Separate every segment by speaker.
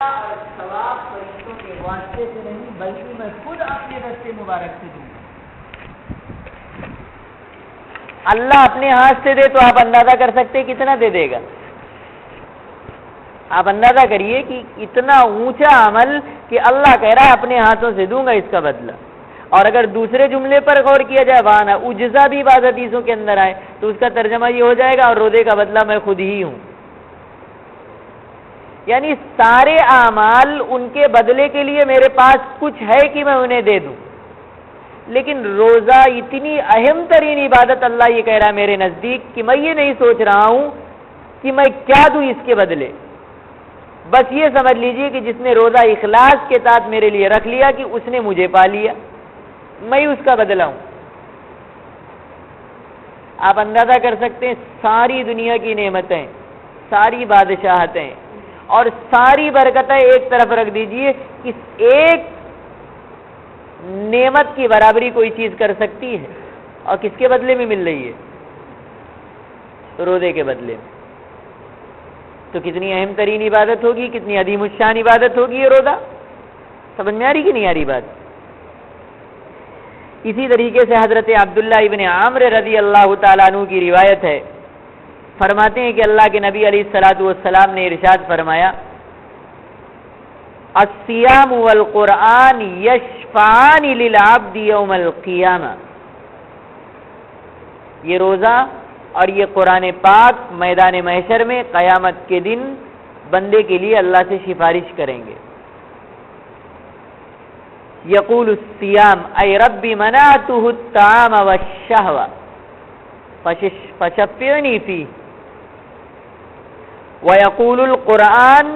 Speaker 1: اور ثواب فرشتوں کے واسطے سے نہیں بلکہ میں خود اپنے دستے مبارک سے دوں گا۔ اللہ اپنے ہاتھ سے دے تو آپ اندازہ کر سکتے کتنا دے دے گا۔ آپ اندازہ کریے کہ اتنا اونچا عمل کہ اللہ کہہ رہا ہے اپنے ہاتھوں سے دوں گا اس کا بدلہ۔ اور اگر دوسرے جملے پر غور کیا جائے وانا اجزا بھی بعض حدیثوں کے اندر آئے تو اس کا ترجمہ یہ ہو جائے گا اور روزے کا بدلہ میں خود ہی ہوں، یعنی سارے اعمال ان کے بدلے کے لیے میرے پاس کچھ ہے کہ میں انہیں دے دوں، لیکن روزہ اتنی اہم ترین عبادت اللہ یہ کہہ رہا ہے میرے نزدیک کہ میں یہ نہیں سوچ رہا ہوں کہ میں کیا دوں اس کے بدلے، بس یہ سمجھ لیجئے کہ جس نے روزہ اخلاص کے ساتھ میرے لیے رکھ لیا کہ اس نے مجھے پا لیا، میں اس کا بدلہ ہوں۔ آپ اندازہ کر سکتے ہیں ساری دنیا کی نعمتیں، ساری بادشاہتیں اور ساری برکتیں ایک طرف رکھ دیجئے، اس ایک نعمت کی برابری کوئی چیز کر سکتی ہے اور کس کے بدلے میں مل رہی ہے؟ روزے کے بدلے میں۔ تو کتنی اہم ترین عبادت ہوگی، کتنی عظیم الشان عبادت ہوگی یہ روزہ، سمجھ میں آ رہی کہ نہیں آ رہی بات؟ اسی طریقے سے حضرت عبداللہ ابن عامر رضی اللہ تعالیٰ عنہ کی روایت ہے، فرماتے ہیں کہ اللہ کے نبی علیہ الصلوۃ والسلام نے ارشاد فرمایا الصیام والقرآن یشفعان للعبد یوم القیامہ، یہ روزہ اور یہ قرآن پاک میدان محشر میں قیامت کے دن بندے کے لیے اللہ سے سفارش کریں گے۔ یقول الصیام اے رب منعته الطعام والشہوہ فشفعنی فیہ، وَيَقُولُ الْقُرْآنُ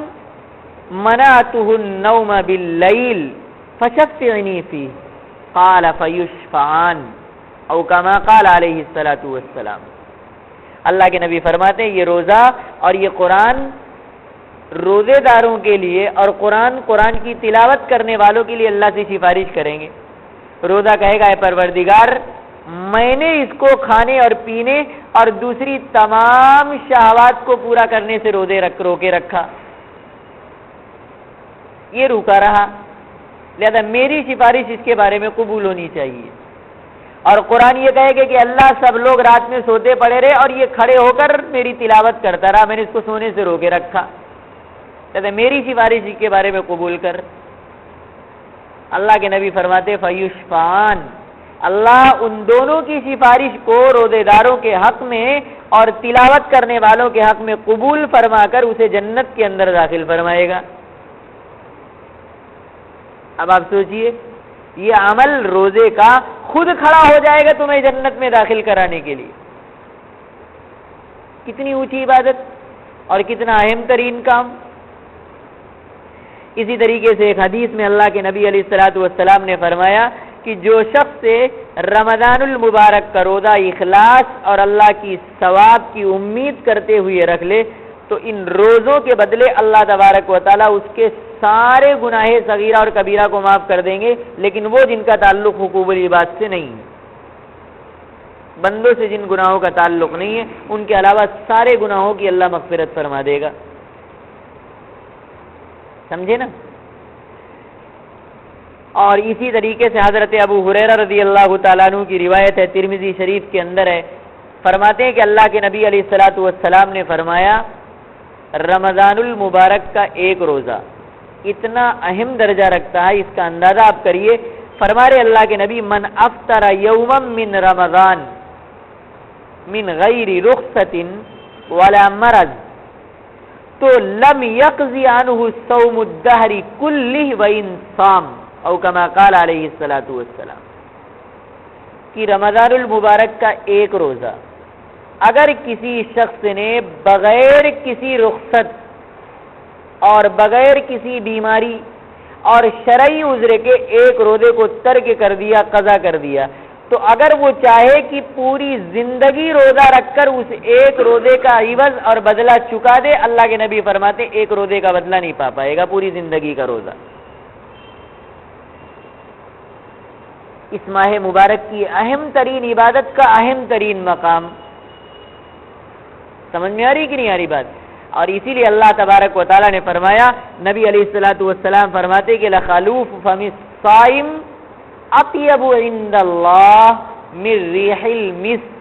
Speaker 1: مَنَعْتُهُ النَّوْمَ بِاللَّيْلِ فَشَفِّعْنِي فِيهِ قَالَ فَيُشْفَعَانِ او کما قال علیہ الصلوۃ والسلام۔ اللہ کے نبی فرماتے ہیں یہ روزہ اور یہ قرآن روزے داروں کے لیے اور قرآن کی تلاوت کرنے والوں کے لیے اللہ سے سفارش کریں گے۔ روزہ کہے گا اے پروردگار میں نے اس کو کھانے اور پینے اور دوسری تمام شہوات کو پورا کرنے سے روکے رکھا، یہ روکا رہا، لہذا میری سفارش اس کے بارے میں قبول ہونی چاہیے۔ اور قرآن یہ کہے گا کہ اللہ سب لوگ رات میں سوتے پڑے رہے اور یہ کھڑے ہو کر میری تلاوت کرتا رہا، میں نے اس کو سونے سے روکے رکھا، لہذا میری سفارش اس کے بارے میں قبول کر۔ اللہ کے نبی فرماتے فیشفعان، اللہ ان دونوں کی سفارش کو روزے داروں کے حق میں اور تلاوت کرنے والوں کے حق میں قبول فرما کر اسے جنت کے اندر داخل فرمائے گا۔ اب آپ سوچئے یہ عمل روزے کا خود کھڑا ہو جائے گا تمہیں جنت میں داخل کرانے کے لیے، کتنی اونچی عبادت اور کتنا اہم ترین کام۔ اسی طریقے سے ایک حدیث میں اللہ کے نبی علیہ الصلوۃ والسلام نے فرمایا کہ جو شخص رمضان المبارک کا روزہ اخلاص اور اللہ کی ثواب کی امید کرتے ہوئے رکھ لے تو ان روزوں کے بدلے اللہ تبارک و تعالیٰ اس کے سارے گناہ صغیرہ اور کبیرہ کو معاف کر دیں گے، لیکن وہ جن کا تعلق حقوق العباد سے نہیں ہے، بندوں سے جن گناہوں کا تعلق نہیں ہے ان کے علاوہ سارے گناہوں کی اللہ مغفرت فرما دے گا، سمجھے نا؟ اور اسی طریقے سے حضرت ابو ہریرہ رضی اللہ تعالیٰ عنہ کی روایت ہے، ترمذی شریف کے اندر ہے، فرماتے ہیں کہ اللہ کے نبی علیہ الصلوۃ والسلام نے فرمایا رمضان المبارک کا ایک روزہ اتنا اہم درجہ رکھتا ہے، اس کا اندازہ آپ کریے، فرما رہے اللہ کے نبی من افطر یوما من رمضان من غیر رخصۃ ولا مرض تو لم یقضی عنہ صوم الدہر کلہ وان صام او کما قال علیہ الصلوۃ والسلام، کہ رمضان المبارک کا ایک روزہ اگر کسی شخص نے بغیر کسی رخصت اور بغیر کسی بیماری اور شرعی عذر کے ایک روزے کو ترک کر دیا، قضا کر دیا، تو اگر وہ چاہے کہ پوری زندگی روزہ رکھ کر اس ایک روزے کا عوض اور بدلہ چکا دے، اللہ کے نبی فرماتے ایک روزے کا بدلہ نہیں پا پائے گا، پوری زندگی کا روزہ۔ اس ماہ مبارک کی اہم ترین عبادت کا اہم ترین مقام، سمجھ میں آ رہی کہ نہیں آ رہی بات؟ اور اسی لیے اللہ تبارک و تعالیٰ نے فرمایا، نبی علیہ الصلوۃ والسلام فرماتے کہ لخلوف فم الصائم اطیب عند اللہ من ریح المسک،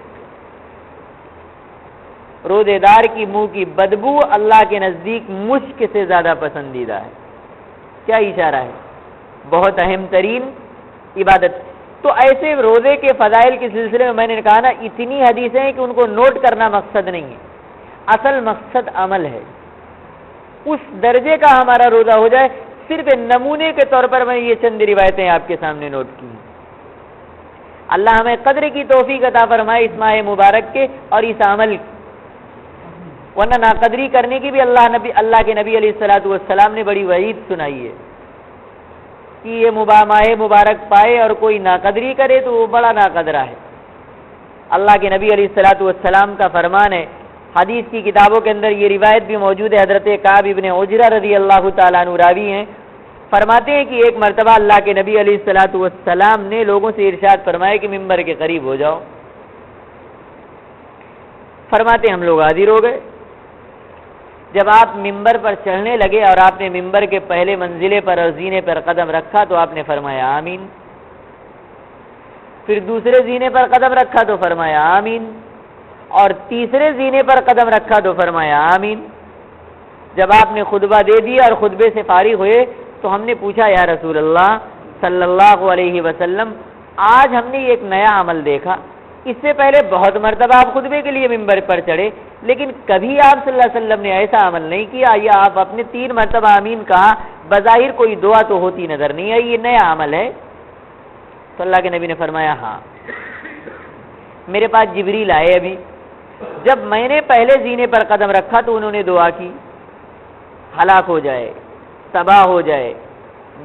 Speaker 1: روزے دار کی منہ کی بدبو اللہ کے نزدیک مشک سے زیادہ پسندیدہ ہے۔ کیا اشارہ ہے؟ بہت اہم ترین عبادت۔ تو ایسے روزے کے فضائل کے سلسلے میں نے کہا نا، اتنی حدیثیں ہیں کہ ان کو نوٹ کرنا مقصد نہیں ہے، اصل مقصد عمل ہے۔ اس درجے کا ہمارا روزہ ہو جائے، صرف نمونے کے طور پر میں یہ چند روایتیں آپ کے سامنے نوٹ کی ہیں۔ اللہ ہمیں قدر کی توفیق عطا فرمائے اس ماہ مبارک کے اور اس عمل، ورنہ ناقدری کرنے کی بھی اللہ کے نبی علیہ الصلوۃ والسلام نے بڑی وعید سنائی ہے کہ یہ ماہ مبارک پائے اور کوئی ناقدری کرے تو وہ بڑا ناقدرہ ہے۔ اللہ کے نبی علیہ الصلوۃ والسلام کا فرمان ہے، حدیث کی کتابوں کے اندر یہ روایت بھی موجود ہے، حضرت کعب ابن عجرہ رضی اللہ تعالیٰ عنہ راوی ہیں، فرماتے ہیں کہ ایک مرتبہ اللہ کے نبی علیہ الصلوۃ والسلام نے لوگوں سے ارشاد فرمایا کہ ممبر کے قریب ہو جاؤ۔ فرماتے ہم لوگ حاضر ہو گئے۔ جب آپ ممبر پر چڑھنے لگے اور آپ نے ممبر کے پہلے منزلے پر اور زینے پر قدم رکھا تو آپ نے فرمایا آمین، پھر دوسرے زینے پر قدم رکھا تو فرمایا آمین، اور تیسرے زینے پر قدم رکھا تو فرمایا آمین۔ جب آپ نے خطبہ دے دیا اور خطبے سے فارغ ہوئے تو ہم نے پوچھا یا رسول اللہ صلی اللہ علیہ وسلم، آج ہم نے ایک نیا عمل دیکھا، اس سے پہلے بہت مرتبہ آپ خطبے کے لیے ممبر پر چڑھے لیکن کبھی آپ صلی اللہ علیہ وسلم نے ایسا عمل نہیں کیا، یا آپ اپنے 3 مرتبہ آمین کہا، بظاہر کوئی دعا تو ہوتی نظر نہیں آئی، یہ نیا عمل ہے؟ تو اللہ کے نبی نے فرمایا ہاں، میرے پاس جبریل آئے ابھی، جب میں نے پہلے زینے پر قدم رکھا تو انہوں نے دعا کی ہلاک ہو جائے، تباہ ہو جائے،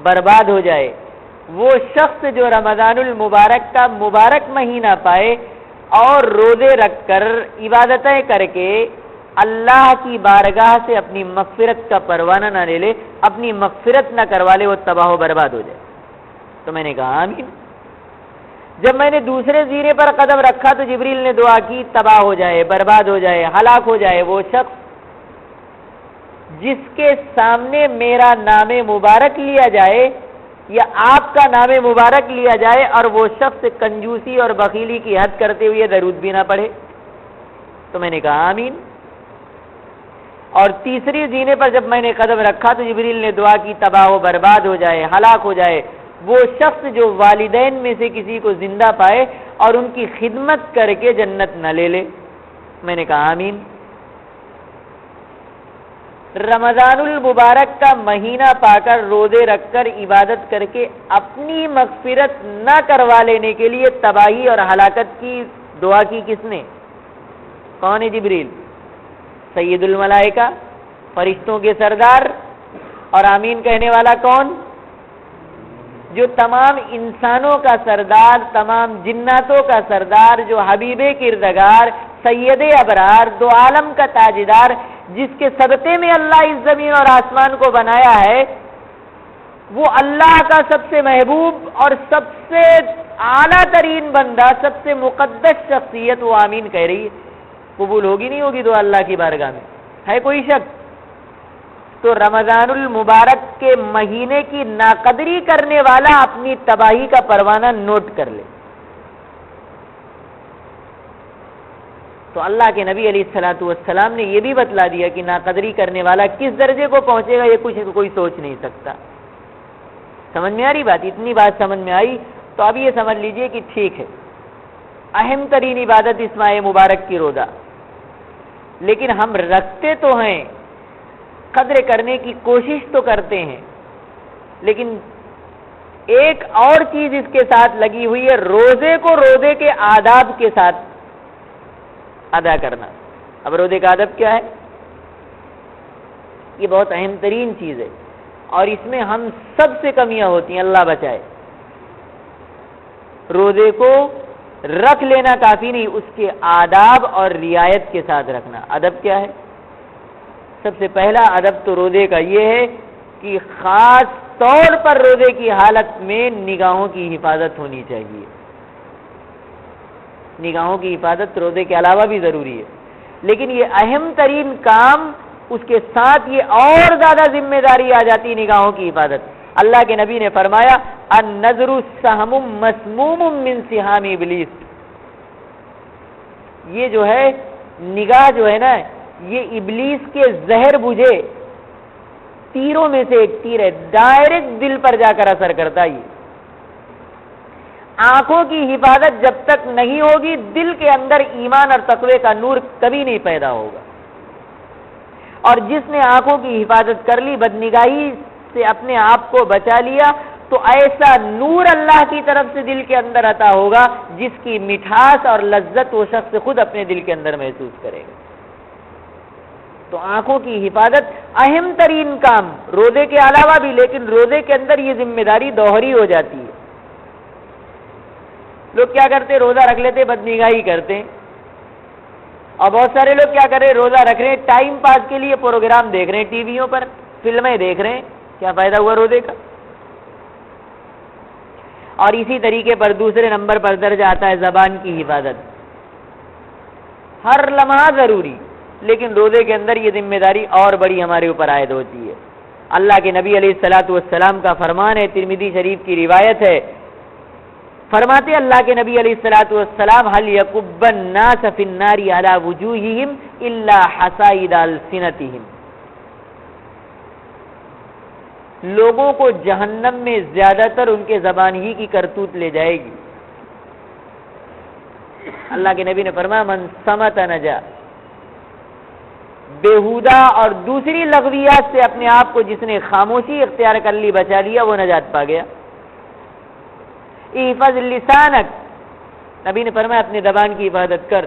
Speaker 1: برباد ہو جائے وہ شخص جو رمضان المبارک کا مبارک مہینہ پائے اور روزے رکھ کر عبادتیں کر کے اللہ کی بارگاہ سے اپنی مغفرت کا پروانہ نہ لے لے، اپنی مغفرت نہ کروا لے، وہ تباہ و برباد ہو جائے۔ تو میں نے کہا آمین۔ جب میں نے دوسرے زینے پر قدم رکھا تو جبریل نے دعا کی تباہ ہو جائے، برباد ہو جائے، ہلاک ہو جائے وہ شخص جس کے سامنے میرا نام مبارک لیا جائے یا آپ کا نام مبارک لیا جائے اور وہ شخص کنجوسی اور بخیلی کی حد کرتے ہوئے درود بھی نہ پڑھے۔ تو میں نے کہا آمین۔ اور تیسری زینے پر جب میں نے قدم رکھا تو جبریل نے دعا کی تباہ و برباد ہو جائے، ہلاک ہو جائے وہ شخص جو والدین میں سے کسی کو زندہ پائے اور ان کی خدمت کر کے جنت نہ لے لے۔ میں نے کہا آمین۔ رمضان المبارک کا مہینہ پا کر روزے رکھ کر عبادت کر کے اپنی مغفرت نہ کروا لینے کے لیے تباہی اور ہلاکت کی دعا کی کس نے؟ کون ہے؟ جبریل، سید الملائکہ، فرشتوں کے سردار، اور آمین کہنے والا کون؟ جو تمام انسانوں کا سردار، تمام جناتوں کا سردار، جو حبیب کردگار، سید ابرار، دو عالم کا تاجدار، جس کے صدقے میں اللہ اس زمین اور آسمان کو بنایا ہے، وہ اللہ کا سب سے محبوب اور سب سے اعلیٰ ترین بندہ، سب سے مقدس شخصیت، وہ آمین کہہ رہی ہے، قبول ہوگی نہیں ہوگی دعا اللہ کی بارگاہ میں؟ ہے کوئی شک؟ تو رمضان المبارک کے مہینے کی ناقدری کرنے والا اپنی تباہی کا پروانہ نوٹ کر لے۔ تو اللہ کے نبی علیہ الصلوۃ والسلام نے یہ بھی بتلا دیا کہ ناقدری کرنے والا کس درجے کو پہنچے گا، یہ کچھ کوئی سوچ نہیں سکتا۔ سمجھ میں آ رہی بات؟ اتنی بات سمجھ میں آئی تو اب یہ سمجھ لیجئے کہ ٹھیک ہے، اہم ترین عبادت اس ماہ مبارک کی روزہ، لیکن ہم رکھتے تو ہیں، قدر کرنے کی کوشش تو کرتے ہیں، لیکن ایک اور چیز اس کے ساتھ لگی ہوئی ہے، روزے کو روزے کے آداب کے ساتھ ادا کرنا۔ اب روزے کا ادب کیا ہے؟ یہ بہت اہم ترین چیز ہے اور اس میں ہم سب سے کمیاں ہوتی ہیں، اللہ بچائے۔ روزے کو رکھ لینا کافی نہیں، اس کے آداب اور رعایت کے ساتھ رکھنا۔ ادب کیا ہے؟ سب سے پہلا ادب تو روزے کا یہ ہے کہ خاص طور پر روزے کی حالت میں نگاہوں کی حفاظت ہونی چاہیے۔ نگاہوں کی حفاظت روزے کے علاوہ بھی ضروری ہے، لیکن یہ اہم ترین کام اس کے ساتھ یہ اور زیادہ ذمہ داری آ جاتی نگاہوں کی حفاظت. اللہ کے نبی نے فرمایا النظر سہم مسموم من سہام ابلیس. یہ جو ہے نگاہ جو ہے نا یہ ابلیس کے زہر بجھے تیروں میں سے ایک تیر ہے, ڈائریکٹ دل پر جا کر اثر کرتا ہے. آنکھوں کی حفاظت جب تک نہیں ہوگی دل کے اندر ایمان اور تقوی کا نور کبھی نہیں پیدا ہوگا. اور جس نے آنکھوں کی حفاظت کر لی, بدنگاہی سے اپنے آپ کو بچا لیا, تو ایسا نور اللہ کی طرف سے دل کے اندر عطا ہوگا جس کی مٹھاس اور لذت وہ شخص خود اپنے دل کے اندر محسوس کرے گا. تو آنکھوں کی حفاظت اہم ترین کام روزے کے علاوہ بھی, لیکن روزے کے اندر یہ ذمہ داری دوہری ہو جاتی ہے. لوگ کیا کرتے, روزہ رکھ لیتے, بدنگاہی کرتے, اور بہت سارے لوگ کیا کر رہے, روزہ رکھ رہے ہیں ٹائم پاس کے لیے, پروگرام دیکھ رہے ہیں ٹی ویوں پر, فلمیں دیکھ رہے ہیں. کیا فائدہ ہوا روزے کا؟ اور اسی طریقے پر دوسرے نمبر پر درج آتا ہے زبان کی حفاظت. ہر لمحہ ضروری, لیکن روزے کے اندر یہ ذمہ داری اور بڑی ہمارے اوپر عائد ہوتی ہے. اللہ کے نبی علیہ الصلوۃ والسلام کا فرمان ہے, ترمذی شریف کی روایت ہے, فرماتے اللہ کے نبی علیہ الصلوۃ والسلام هل يكب الناس في النار على وجوههم الا حصائد السنتهم. لوگوں کو جہنم میں زیادہ تر ان کے زبان ہی کی کرتوت لے جائے گی. اللہ کے نبی نے فرمایا من صمت نجا. بیہودہ اور دوسری لغویات سے اپنے آپ کو جس نے خاموشی اختیار کر لی, بچا لیا, وہ نجات پا گیا. احفظ لسانک, نبی نے فرمایا اپنے زبان کی حفاظت کر.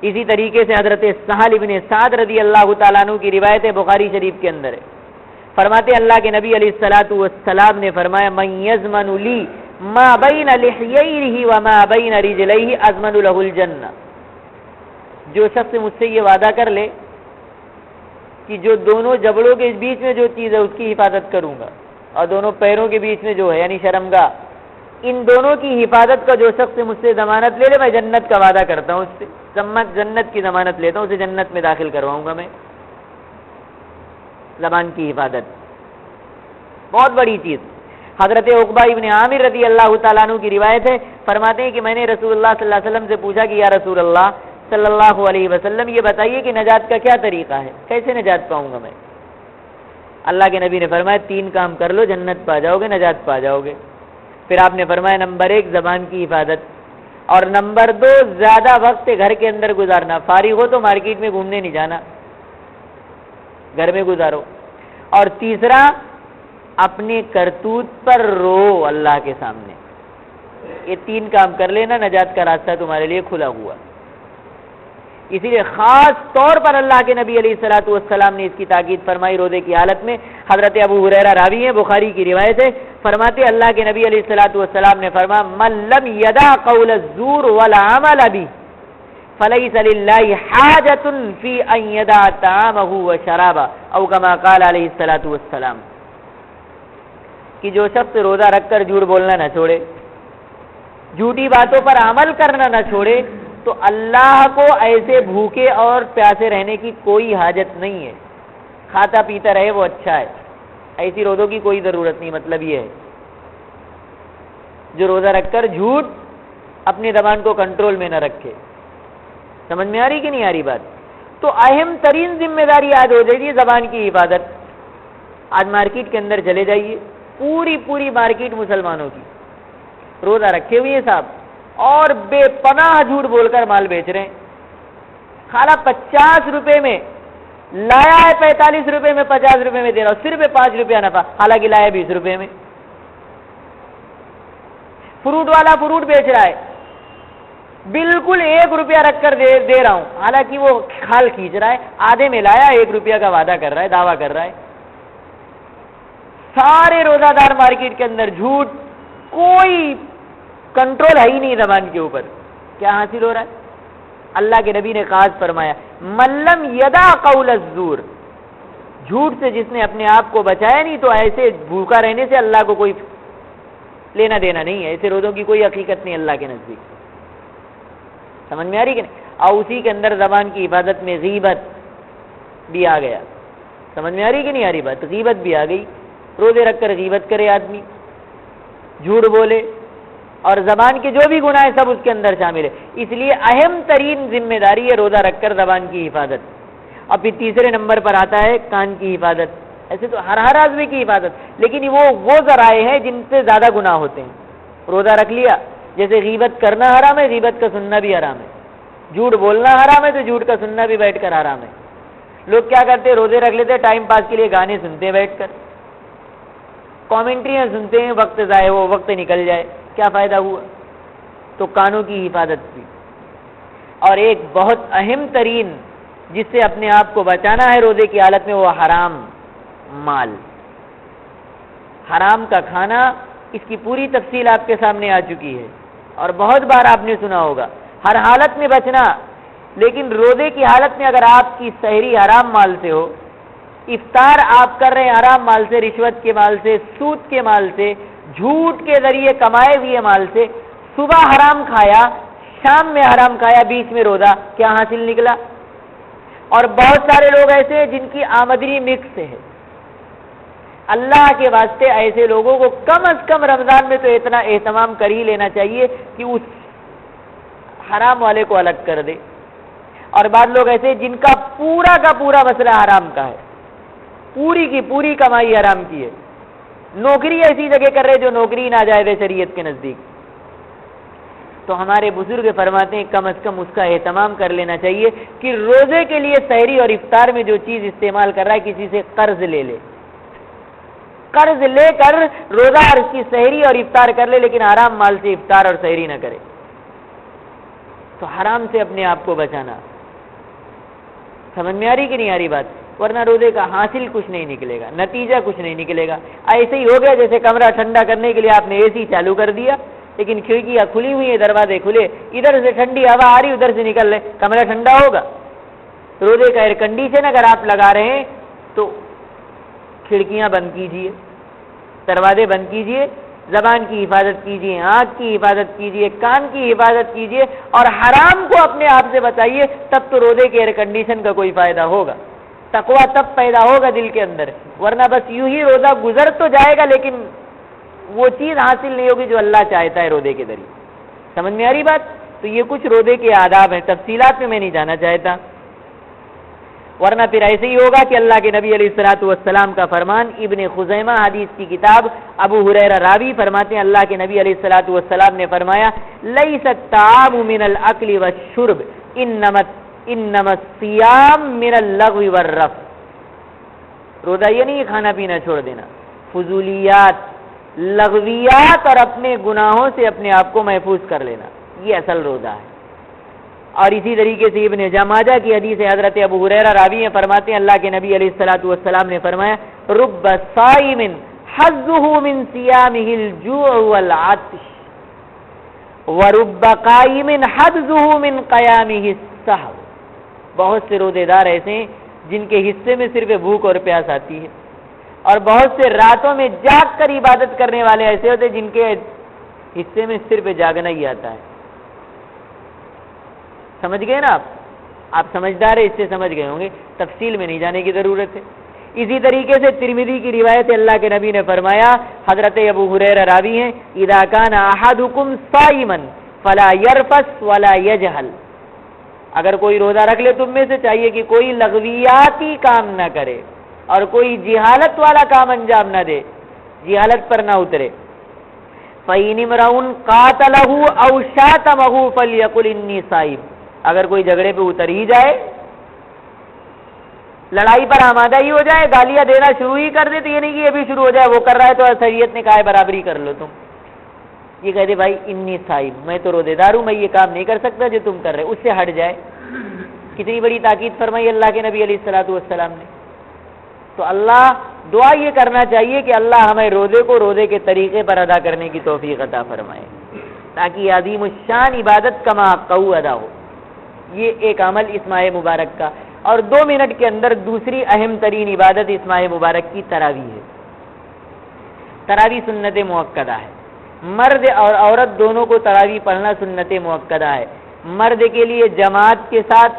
Speaker 1: اسی طریقے سے حضرت سہل ابن سعد رضی اللہ تعالیٰ عنہ کی روایت ہے, بخاری شریف کے اندر ہے, فرماتے اللہ کے نبی علیہ الصلوۃ والسلام نے فرمایا من یضمن لی ما بین لحییہ وما بین رجلیہ اضمن له الجنہ. جو شخص مجھ سے یہ وعدہ کر لے کہ جو دونوں جبڑوں کے بیچ میں جو چیز ہے اس کی حفاظت کروں گا, اور دونوں پیروں کے بیچ میں جو ہے یعنی شرمگاہ, ان دونوں کی حفاظت کا جو شخص مجھ سے ضمانت لے لے, میں جنت کا وعدہ کرتا ہوں, اس سے جنت کی ضمانت لیتا ہوں, اسے جنت میں داخل کرواؤں گا میں. زبان کی حفاظت بہت بڑی چیز. حضرت عقبہ ابن عامر رضی اللہ تعالیٰ عنہ کی روایت ہے, فرماتے ہیں کہ میں نے رسول اللہ صلی اللہ علیہ وسلم سے پوچھا کہ یا رسول اللہ صلی اللہ علیہ وسلم یہ بتائیے کہ نجات کا کیا طریقہ ہے, کیسے نجات پاؤں گا میں؟ اللہ کے نبی نے فرمایا 3 کام کر لو, جنت پا جاؤ گے, نجات پا جاؤ گے. پھر آپ نے فرمایا نمبر 1 زبان کی حفاظت, اور نمبر 2 زیادہ وقت گھر کے اندر گزارنا, فارغ ہو تو مارکیٹ میں گھومنے نہیں جانا, گھر میں گزارو. اور تیسرا اپنے کرتوت پر رو اللہ کے سامنے. یہ 3 کام کر لینا, نجات کا راستہ تمہارے لیے کھلا ہوا. اسی لیے خاص طور پر اللہ کے نبی علیہ الصلوۃ والسلام نے اس کی تاکید فرمائی روزے کی حالت میں. حضرت ابو ہریرہ راوی ہیں, بخاری کی روایت ہے, فرماتے اللہ کے نبی علیہ الصلوۃ والسلام نے فرمایا من لم یدع قول الزور والعمل به فليس لله حاجة في ان يدع طعامه وشرابه او كما قال علیہ الصلوۃ والسلام. کہ جو شخص روزہ رکھ کر جھوٹ بولنا نہ چھوڑے, جھوٹی باتوں پر عمل کرنا نہ چھوڑے, تو اللہ کو ایسے بھوکے اور پیاسے رہنے کی کوئی حاجت نہیں ہے. کھاتا پیتا رہے وہ اچھا ہے, ایسی روزوں کی کوئی ضرورت نہیں. مطلب یہ ہے جو روزہ رکھ کر جھوٹ اپنی زبان کو کنٹرول میں نہ رکھے. سمجھ میں آ رہی کہ نہیں آ رہی بات؟ تو اہم ترین ذمہ داری آج ہو جائے گی زبان کی حفاظت. آج مارکیٹ کے اندر چلے جائیے, پوری مارکیٹ مسلمانوں کی روزہ رکھے ہوئے صاحب, اور بے پناہ جھوٹ بول کر مال بیچ رہے ہیں. کھانا 50 روپے میں لایا ہے, 45 روپے میں, 50 روپے میں دے رہا ہوں, صرف 5 روپیہ نفع, حالانکہ لایا 20 روپے میں. فروٹ والا فروٹ بیچ رہا ہے, بالکل 1 روپیہ رکھ کر دے رہا ہوں, حالانکہ وہ کھال کھینچ رہا ہے, آدھے میں لایا 1 روپیہ کا وعدہ کر رہا ہے, دعویٰ کر رہا ہے. سارے روزہ دار مارکیٹ کے اندر جھوٹ, کوئی کنٹرول ہے ہی نہیں زبان کے اوپر. کیا حاصل ہو رہا ہے؟ اللہ کے نبی نے خاص فرمایا من لم یدع قول الزور, جھوٹ سے جس نے اپنے آپ کو بچایا نہیں, تو ایسے بھوکا رہنے سے اللہ کو کوئی لینا دینا نہیں ہے. ایسے روزوں کی کوئی حقیقت نہیں اللہ کے نزدیک. سمجھ میں آ رہی کہ نہیں؟ اور اسی کے اندر زبان کی حفاظت میں غیبت, بھی آ گیا. سمجھ میں آ رہی کہ نہیں آ رہی بات؟ غیبت بھی آ گئی. روزے رکھ کر غیبت کرے آدمی، جھوٹ بولے، اور زبان کے جو بھی گناہ ہیں سب اس کے اندر شامل ہے. اس لیے اہم ترین ذمہ داری ہے روزہ رکھ کر زبان کی حفاظت. اور پھر تیسرے نمبر پر آتا ہے کان کی حفاظت. ایسے تو ہر آدمی کی حفاظت، لیکن وہ ذرائع ہیں جن سے زیادہ گناہ ہوتے ہیں. روزہ رکھ لیا، جیسے غیبت کرنا حرام ہے، غیبت کا سننا بھی حرام ہے. جھوٹ بولنا حرام ہے تو جھوٹ کا سننا بھی بیٹھ کر حرام ہے. لوگ کیا کرتے ہیں، روزے رکھ لیتے ہیں، ٹائم پاس کے لیے گانے سنتے ہیں بیٹھ کر، کامنٹریاں سنتے ہیں، وقت ضائع ہو، وقت نکل جائے، کیا فائدہ ہوا؟ تو کانوں کی حفاظت کی. اور ایک بہت اہم ترین جس سے اپنے آپ کو بچانا ہے روزے کی حالت میں، وہ حرام مال، حرام کا کھانا. اس کی پوری تفصیل آپ کے سامنے آ چکی ہے اور بہت بار آپ نے سنا ہوگا. ہر حالت میں بچنا، لیکن روزے کی حالت میں اگر آپ کی سحری حرام مال سے ہو، افطار آپ کر رہے ہیں حرام مال سے، رشوت کے مال سے، سود کے مال سے، جھوٹ کے ذریعے کمائے ہوئے مال سے، صبح حرام کھایا، شام میں حرام کھایا، بیچ میں روزہ، کیا حاصل نکلا؟ اور بہت سارے لوگ ایسے ہیں جن کی آمدنی مکس ہے. اللہ کے واسطے ایسے لوگوں کو کم از کم رمضان میں تو اتنا اہتمام کر ہی لینا چاہیے کہ اس حرام والے کو الگ کر دے. اور بعض لوگ ایسے جن کا پورا مسئلہ حرام کا ہے، پوری کی پوری کمائی حرام کی ہے، نوکری ایسی جگہ کر رہے جو نوکری ناجائز ہے شریعت کے نزدیک. تو ہمارے بزرگ فرماتے ہیں کم از کم اس کا اہتمام کر لینا چاہیے کہ روزے کے لیے سحری اور افطار میں جو چیز استعمال کر رہا ہے کسی سے قرض لے لے، قرض لے کر روزہ اور اس کی سحری اور افطار کر لے، لیکن حرام مال سے افطار اور سحری نہ کرے. تو حرام سے اپنے آپ کو بچانا. سمجھ میں آ رہی کہ نہیں آ رہی بات؟ ورنہ روزے کا حاصل کچھ نہیں نکلے گا، نتیجہ کچھ نہیں نکلے گا. ایسے ہی ہو گیا جیسے کمرہ ٹھنڈا کرنے کے لیے آپ نے اے سی چالو کر دیا، لیکن کھڑکیاں کھلی ہوئی ہیں، دروازے کھلے، ادھر سے ٹھنڈی ہوا آ رہی، ادھر سے نکل رہے، کمرہ ٹھنڈا ہوگا؟ روزے کا ایئر کنڈیشن اگر آپ لگا رہے ہیں تو کھڑکیاں بند کیجئے، دروازے بند کیجئے، زبان کی حفاظت کیجئے، آنکھ کی حفاظت کیجئے، کان کی حفاظت کیجئے، اور حرام کو اپنے آپ سے بچائیے. تب تو روزے کے ایئر کنڈیشن کا کوئی فائدہ ہوگا. تقویٰ تب پیدا ہوگا دل کے اندر، ورنہ بس یوں ہی روزہ گزر تو جائے گا لیکن وہ چیز حاصل نہیں ہوگی جو اللہ چاہتا ہے روزے کے ذریعے. سمجھ میں آ رہی بات؟ تو یہ کچھ روزے کے آداب ہیں، تفصیلات میں نہیں جانا چاہتا، ورنہ پھر ایسے ہی ہوگا کہ اللہ کے نبی علیہ الصلوۃ والسلام کا فرمان. ابن خزیمہ حدیث کی کتاب، ابو ہریرہ راوی فرماتے ہیں اللہ کے نبی علیہ الصلوۃ والسلام نے فرمایا لیس الطعام من الاکل والشرب انما الصیام من اللغو والرفث. روزہ یہ نہیں کھانا پینا چھوڑ دینا، فضولیات، لغویات اور اپنے گناہوں سے اپنے آپ کو محفوظ کر لینا، یہ اصل روزہ ہے. اور اسی طریقے سے ابن ماجہ کی حدیث ہے، حضرت ابو ہریرہ راوی ہیں فرماتے ہیں اللہ کے نبی علیہ الصلوۃ والسلام نے فرمایا رب صائم حظه من صيامه الجوع والعطش ورب قائم حظه من قيامه السحر. بہت سے روزے دار ایسے ہیں جن کے حصے میں صرف بھوک اور پیاس آتی ہے، اور بہت سے راتوں میں جاگ کر عبادت کرنے والے ایسے ہوتے ہیں جن کے حصے میں صرف جاگنا ہی آتا ہے. سمجھ گئے نا آپ سمجھدار ہیں، اس سے سمجھ گئے ہوں گے، تفصیل میں نہیں جانے کی ضرورت ہے. اسی طریقے سے ترمذی کی روایت ہے اللہ کے نبی نے فرمایا، حضرت ابو ہریرہ راوی ہیں اذا کان احدکم صائما فلا يرفث ولا يجهل. اگر کوئی روزہ رکھ لے تم میں سے چاہیے کہ کوئی لغویاتی کام نہ کرے اور کوئی جہالت والا کام انجام نہ دے، جہالت پر نہ اترے. فإن امرؤ قاتله أو شاتمه فليقل إني صائم. اگر کوئی جھگڑے پہ اتر ہی جائے، لڑائی پر آمادہ ہی ہو جائے، گالیاں دینا شروع ہی کر دے، تو یہ نہیں کہ یہ بھی شروع ہو جائے، وہ کر رہا ہے تو شریعت نے کہا ہے برابری کر لو تم. یہ کہہ دے بھائی انی صائم، میں تو روزے دار ہوں، میں یہ کام نہیں کر سکتا جو تم کر رہے، اس سے ہٹ جائے. کتنی بڑی تاکید فرمائی اللہ کے نبی علیہ الصلوۃ والسلام نے. تو اللہ دعا یہ کرنا چاہیے کہ اللہ ہمیں روزے کو روزے کے طریقے پر ادا کرنے کی توفیق عطا فرمائے تاکہ عظیم الشان عبادت کما حقہ ادا ہو. یہ ایک عمل اس ماہ مبارک کا. اور 2 منٹ کے اندر دوسری اہم ترین عبادت اس ماہ مبارک کی تراویح ہے. تراویح سنت مؤکدہ ہے، مرد اور عورت دونوں کو تراویح پڑھنا سنت مؤکدہ ہے. مرد کے لیے جماعت کے ساتھ،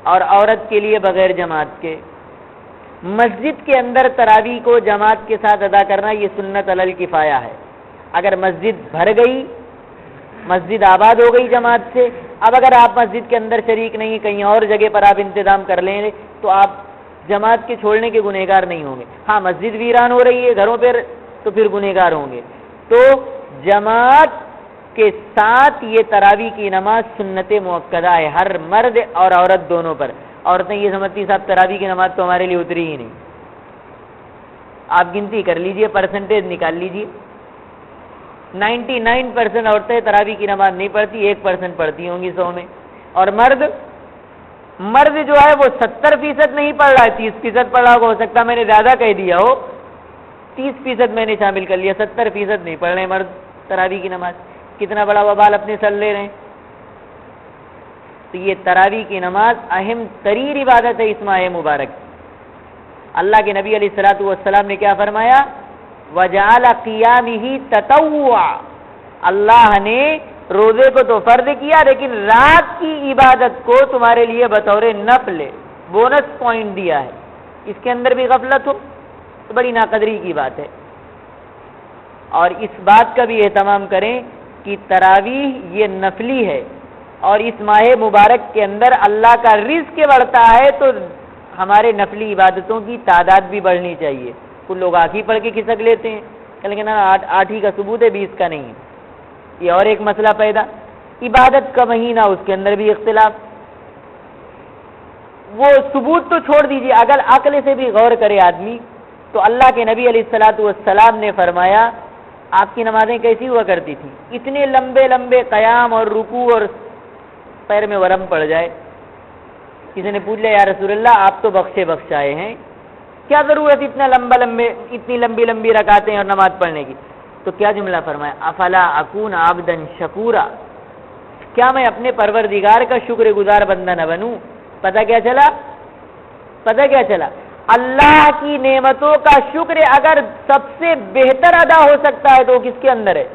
Speaker 1: اور عورت کے لیے بغیر جماعت کے۔ مسجد کے اندر تراویح کو جماعت کے ساتھ ادا کرنا یہ سنت علی الکفایہ ہے۔ اگر مسجد بھر گئی، مسجد آباد ہو گئی جماعت سے، اب اگر آپ مسجد کے اندر شریک نہیں، کہیں اور جگہ پر آپ انتظام کر لیں تو آپ جماعت کے چھوڑنے کے گنہگار نہیں ہوں گے۔ ہاں مسجد ویران ہو رہی ہے گھروں پر تو پھر گنہگار ہوں گے۔ تو جماعت کے ساتھ یہ تراویح کی نماز سنت مؤکدہ ہے ہر مرد اور عورت دونوں پر۔ عورتیں یہ سمجھتی صاحب تراویح کی نماز تو ہمارے لیے اتری ہی نہیں۔ آپ گنتی کر لیجئے، پرسنٹیج نکال لیجئے، 99% عورتیں تراویح کی نماز نہیں پڑھتی، 1% پڑھتی ہوں گی 100 میں۔ اور مرد جو ہے وہ 70% نہیں پڑھ رہا ہے، 30% پڑھ رہا ہو سکتا میں نے زیادہ کہہ دیا ہو، 30% میں نے شامل کر لیا، 70% نہیں پڑھ رہے مرد تراویح کی نماز۔ کتنا بڑا وبال اپنے سر لے رہے ہیں۔ تو یہ تراویح کی نماز اہم ترین عبادت ہے اس ماہ مبارک۔ اللہ کے نبی علیہ الصلوۃ والسلام نے کیا فرمایا؟ وَجَعَلَ قِيَامِهِ تَطَوُّعًا، اللہ نے روزے کو تو فرض کیا لیکن رات کی عبادت کو تمہارے لیے بطور نفل بونس پوائنٹ دیا ہے۔ اس کے اندر بھی غفلت ہو تو بڑی ناقدری کی بات ہے۔ اور اس بات کا بھی اہتمام کریں کہ تراویح یہ نفلی ہے، اور اس ماہ مبارک کے اندر اللہ کا رزق بڑھتا ہے تو ہمارے نفلی عبادتوں کی تعداد بھی بڑھنی چاہیے۔ کچھ لوگ 8 ہی پڑھ کے کھسک لیتے ہیں، کہ نا 8 ہی کا ثبوت ہے 20 کا نہیں ہے۔ یہ اور ایک مسئلہ پیدا، عبادت کا مہینہ اس کے اندر بھی اختلاف۔ وہ ثبوت تو چھوڑ دیجیے، اگر عقل سے بھی غور کرے آدمی تو اللہ کے نبی علیہ الصلوۃ والسلام نے فرمایا آپ کی نمازیں کیسی ہوا کرتی تھیں؟ اتنے لمبے لمبے قیام اور رکوع اور پیر میں ورم پڑ جائے۔ کسی نے پوچھ لیا یا رسول اللہ آپ تو بخشے بخشائے ہیں، کیا ضرورت اتنی لمبی لمبی رکعتیں اور نماز پڑھنے کی؟ تو کیا جملہ فرمایا؟ افلا اکون عبدا شکورا، کیا میں اپنے پروردگار کا شکر گزار بندہ نہ بنوں؟ پتہ کیا چلا اللہ کی نعمتوں کا شکر اگر سب سے بہتر ادا ہو سکتا ہے تو کس کے اندر ہے؟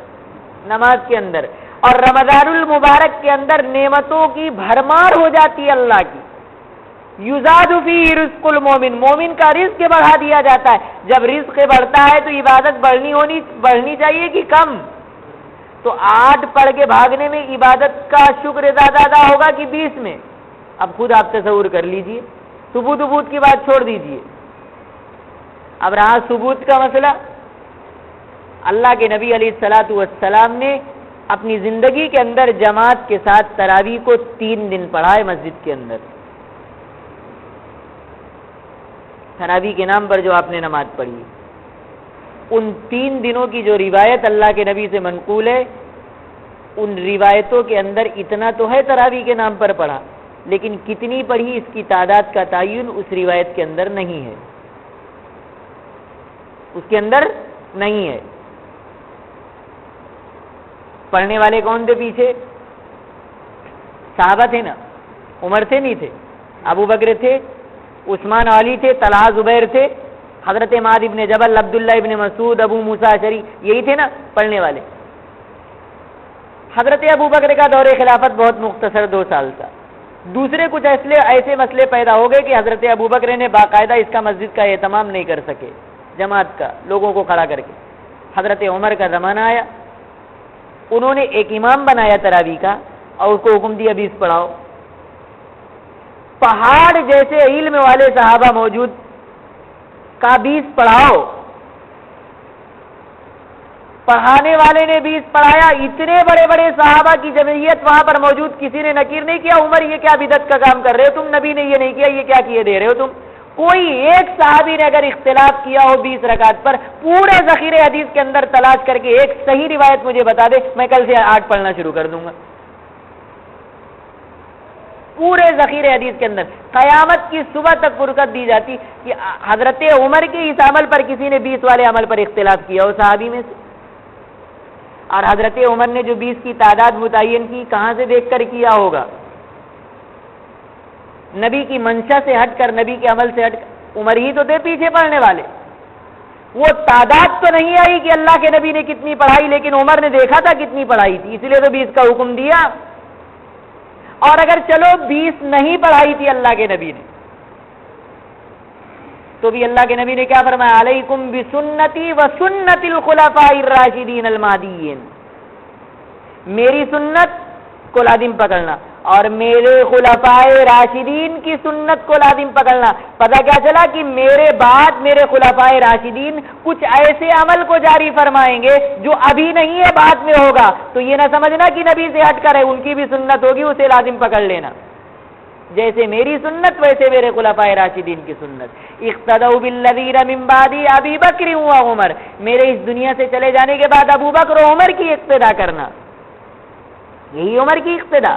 Speaker 1: نماز کے اندر۔ اور رمضان المبارک کے اندر نعمتوں کی بھرمار ہو جاتی ہے اللہ کی۔ یزاد فیہ رزق المومن، مومن کا رزق بڑھا دیا جاتا ہے۔ جب رزق بڑھتا ہے تو عبادت بڑھنی چاہیے کہ کم؟ تو 8 پڑھ کے بھاگنے میں عبادت کا شکر زیادہ ادا ہوگا کہ 20 میں؟ اب خود آپ تصور کر لیجئے، ثبوت کی بات چھوڑ دیجئے۔ اب رہا ثبوت کا مسئلہ، اللہ کے نبی علیہ الصلوۃ والسلام نے اپنی زندگی کے اندر جماعت کے ساتھ تراویح کو 3 دن پڑھا ہے مسجد کے اندر۔ تراویح کے نام پر جو آپ نے نماز پڑھی، ان 3 دنوں کی جو روایت اللہ کے نبی سے منقول ہے، ان روایتوں کے اندر اتنا تو ہے تراویح کے نام پر پڑھا، لیکن کتنی پڑھی اس کی تعداد کا تعین اس روایت کے اندر نہیں ہے، اس کے اندر نہیں ہے۔ پڑھنے والے کون تھے پیچھے؟ صحابہ تھے نا، عمر تھے نہیں تھے، ابو بکر تھے، عثمان علی تھے، طلحہ زبیر تھے، حضرت معاذ ابن جبل، عبداللہ ابن مسعود، ابو موسیٰ اشعری، یہی تھے نا پڑھنے والے۔ حضرت ابو بکر کا دور خلافت بہت مختصر 2 سال تھا۔ دوسرے کچھ ایسے مسئلے پیدا ہو گئے کہ حضرت ابو بکر نے باقاعدہ اس کا مسجد کا اہتمام نہیں کر سکے، جماعت کا، لوگوں کو کھڑا کر کے۔ حضرت عمر کا زمانہ آیا، انہوں نے ایک امام بنایا تراویح کا اور اس کو حکم دیا 20 پڑھاؤ۔ پہاڑ جیسے علم والے صحابہ موجود، کا 20 پڑھاؤ، پڑھانے والے نے 20 پڑھایا۔ اتنے بڑے بڑے صحابہ کی جمعیت وہاں پر موجود، کسی نے نکیر نہیں کیا عمر یہ کیا بدعت کا کام کر رہے ہو تم، نبی نے یہ نہیں کیا، یہ کیا کیے دے رہے ہو تم؟ کوئی ایک صحابی نے اگر اختلاف کیا ہو 20 رکعت پر، پورے ذخیرے حدیث کے اندر تلاش کر کے ایک صحیح روایت مجھے بتا دے، میں کل سے 8 پڑھنا شروع کر دوں گا۔ پورے ذخیرے حدیث کے اندر قیامت کی صبح تک فرقت دی جاتی کہ حضرت عمر کے اس عمل پر کسی نے 20 والے عمل پر اختلاف کیا ہو صحابی میں سے۔ اور حضرت عمر نے جو 20 کی تعداد متعین کی، کہاں سے دیکھ کر کیا ہوگا؟ نبی کی منشا سے ہٹ کر، نبی کے عمل سے ہٹ کر۔ عمر ہی تو تھے پیچھے پڑھنے والے، وہ تعداد تو نہیں آئی کہ اللہ کے نبی نے کتنی پڑھائی، لیکن عمر نے دیکھا تھا کتنی پڑھائی تھی، اس لیے تو 20 کا حکم دیا۔ اور اگر چلو 20 نہیں پڑھائی تھی اللہ کے نبی نے تو بھی اللہ کے نبی نے کیا فرمایا؟ علیکم بسنتی و سنت الخلفاء الراشدین المہدیین، میری سنت کو لازم پکڑنا اور میرے خلفاء راشدین کی سنت کو لازم پکڑنا۔ پتہ کیا چلا کہ میرے بعد میرے خلفاء راشدین کچھ ایسے عمل کو جاری فرمائیں گے جو ابھی نہیں ہے، بعد میں ہوگا، تو یہ نہ سمجھنا کہ نبی سے ہٹ کر ہے، ان کی بھی سنت ہوگی، اسے لازم پکڑ لینا۔ جیسے میری سنت ویسے میرے خلفاء راشدین کی سنت۔ اقتدوا بالذین من بعدی ابی بکر و عمر، میرے اس دنیا سے چلے جانے کے بعد ابو بکر و عمر کی اقتدا کرنا، یہی عمر کی اقتدا۔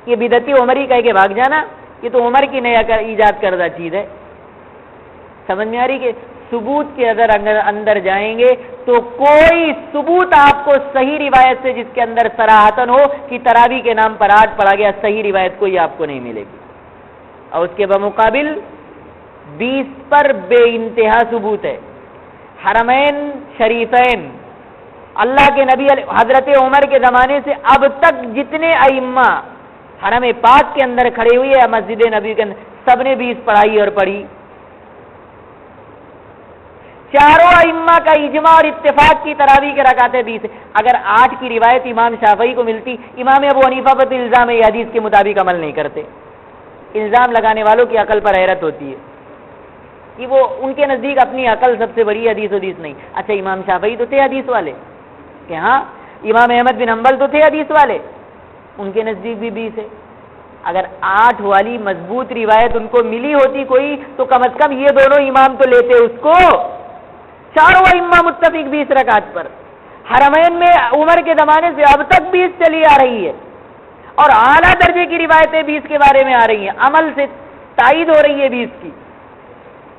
Speaker 1: یہ بدعتی عمر ہی کہہ کے بھاگ جانا، یہ تو عمر کی نیا ایجاد کردہ چیز ہے۔ سمجھ میں آ رہی کہ ثبوت کے اندر جائیں گے تو کوئی ثبوت آپ کو صحیح روایت سے جس کے اندر صراحتاً ہو کہ تراویح کے نام پر 8 پڑھا گیا، صحیح روایت کوئی آپ کو نہیں ملے گی، اور اس کے بمقابل 20 پر بے انتہا ثبوت ہے۔ حرمین شریفین، اللہ کے نبی حضرت عمر کے زمانے سے اب تک جتنے ائمہ حرم پاک کے اندر کھڑے ہوئے یا مسجد نبی کے اندر، سب نے 20 پڑھائی اور پڑھی۔ چاروں ائمہ کا اجماع اور اتفاق کی تراویح کے رکعتیں 20 ہے۔ اگر 8 کی روایت امام شافعی کو ملتی، امام ابو حنیفہ پر الزام ہے یہ حدیث کے مطابق عمل نہیں کرتے۔ الزام لگانے والوں کی عقل پر حیرت ہوتی ہے کہ وہ ان کے نزدیک اپنی عقل سب سے بڑی حدیث نہیں۔ اچھا امام شافعی تو تھے حدیث والے کہ ہاں، امام احمد بن حنبل تو تھے حدیث والے، ان کے نزدیک بھی 20 ہے۔ اگر 8 والی مضبوط روایت ان کو ملی ہوتی کوئی تو کم از کم یہ دونوں امام تو لیتے اس کو۔ چاروں ائمہ متفق 20 رکعت پر۔ حرمین میں عمر کے زمانے سے اب تک 20 چلی آ رہی ہے، اور اعلیٰ درجے کی روایتیں 20 کے بارے میں آ رہی ہیں، عمل سے تائید ہو رہی ہے 20 کی۔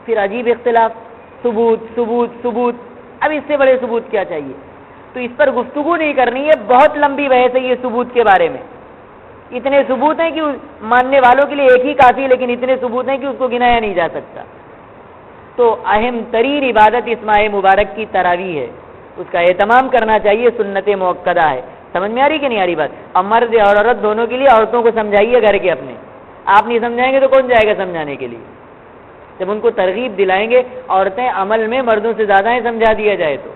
Speaker 1: پھر عجیب اختلاف، ثبوت ثبوت ثبوت، اب اس سے بڑے ثبوت کیا چاہیے؟ تو اس پر گفتگو نہیں کرنی ہے، بہت لمبی بحث ہے یہ ثبوت کے بارے میں۔ اتنے ثبوت ہیں کہ ماننے والوں کے لیے ایک ہی کافی ہے، لیکن اتنے ثبوت ہیں کہ اس کو گنایا نہیں جا سکتا۔ تو اہم ترین عبادت اس ماہ مبارک کی تراویح ہے، اس کا اہتمام کرنا چاہیے، سنت مؤکدہ ہے۔ سمجھ میں آ رہی کہ نہیں آ رہی بات؟ اب مرد اور عورت دونوں کے لیے، عورتوں کو سمجھائیے گھر کے اپنے، آپ نہیں سمجھائیں گے تو کون جائے گا سمجھانے کے لیے؟ جب ان کو ترغیب دلائیں گے، عورتیں عمل میں مردوں سے زیادہ ہیں سمجھا دیا جائے تو،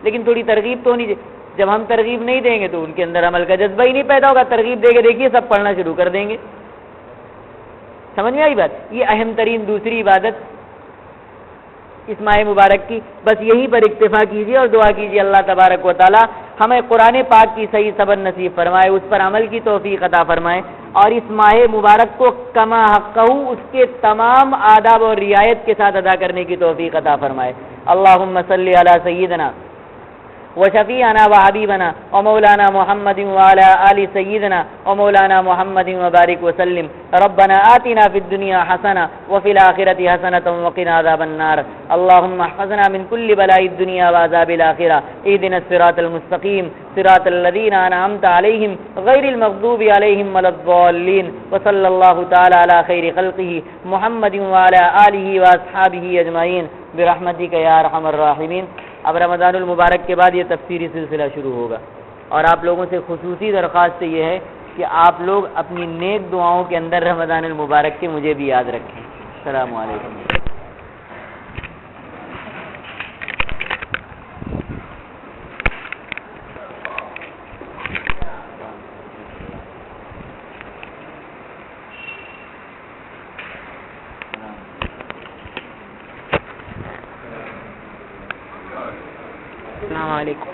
Speaker 1: لیکن تھوڑی ترغیب تو ہونی چاہیے۔ جب ہم ترغیب نہیں دیں گے تو ان کے اندر عمل کا جذبہ ہی نہیں پیدا ہوگا۔ ترغیب دے کے دیکھیے سب پڑھنا شروع کر دیں گے۔ سمجھ میں آئی بات؟ یہ اہم ترین دوسری عبادت اس ماہ مبارک کی، بس یہی پر اکتفا کیجیے اور دعا کیجیے اللہ تبارک و تعالی ہمیں قرآن پاک کی صحیح سبق نصیب فرمائے، اس پر عمل کی توفیق عطا فرمائے، اور اس ماہ مبارک کو کما حقہ اس کے تمام آداب اور رعایت کے ساتھ ادا کرنے کی توفیق عطا فرمائے۔ اللہم صلی علی سیدنا وشفیعنا وحبیبنا ومولانا محمد وعلى آل سیدنا ومولانا محمد وبارک وسلم۔ ربنا آتنا فی الدنیا حسنہ وفی الآخرۃ حسنۃ وقنا عذاب النار۔ اللهم احفظنا من كل بلاء الدنيا وعذاب الآخرة۔ اهدنا الصراط المستقيم صراط الذين أنعمت عليهم غير المغضوب عليهم ولا الضالين۔ وصلى الله تعالى على خير خلقه محمد وعلى آله وأصحابه أجمعين برحمتك يا أرحم الراحمين۔ اب رمضان المبارک کے بعد یہ تفسیری سلسلہ شروع ہوگا، اور آپ لوگوں سے خصوصی درخواست یہ ہے کہ آپ لوگ اپنی نیک دعاؤں کے اندر رمضان المبارک کے مجھے بھی یاد رکھیں۔ السلام علیکم۔ السلام علیکم۔